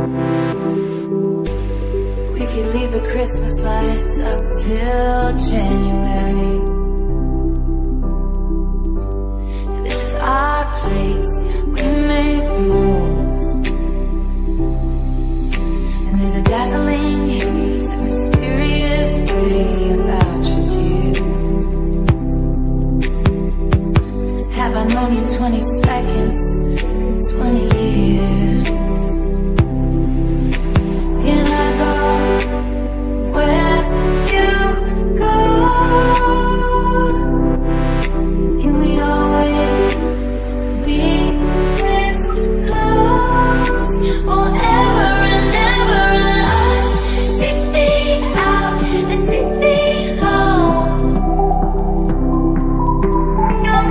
We could leave the Christmas lights up till January. This is our place, we make the rules. And there's a dazzling haze, a mysterious way about you, dear. Have I known you 20 seconds, 20 years? Can I go where you go? And we always be this close, forever and ever. And take me out and take me home. You're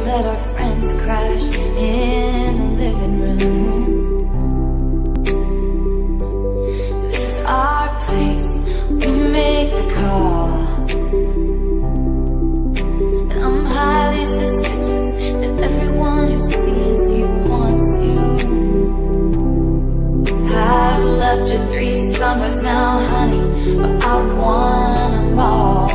let our friends crash in the living room. This is our place, we make the call. And I'm highly suspicious that everyone who sees you wants you. I've loved you 3 summers now, honey, but I want them all.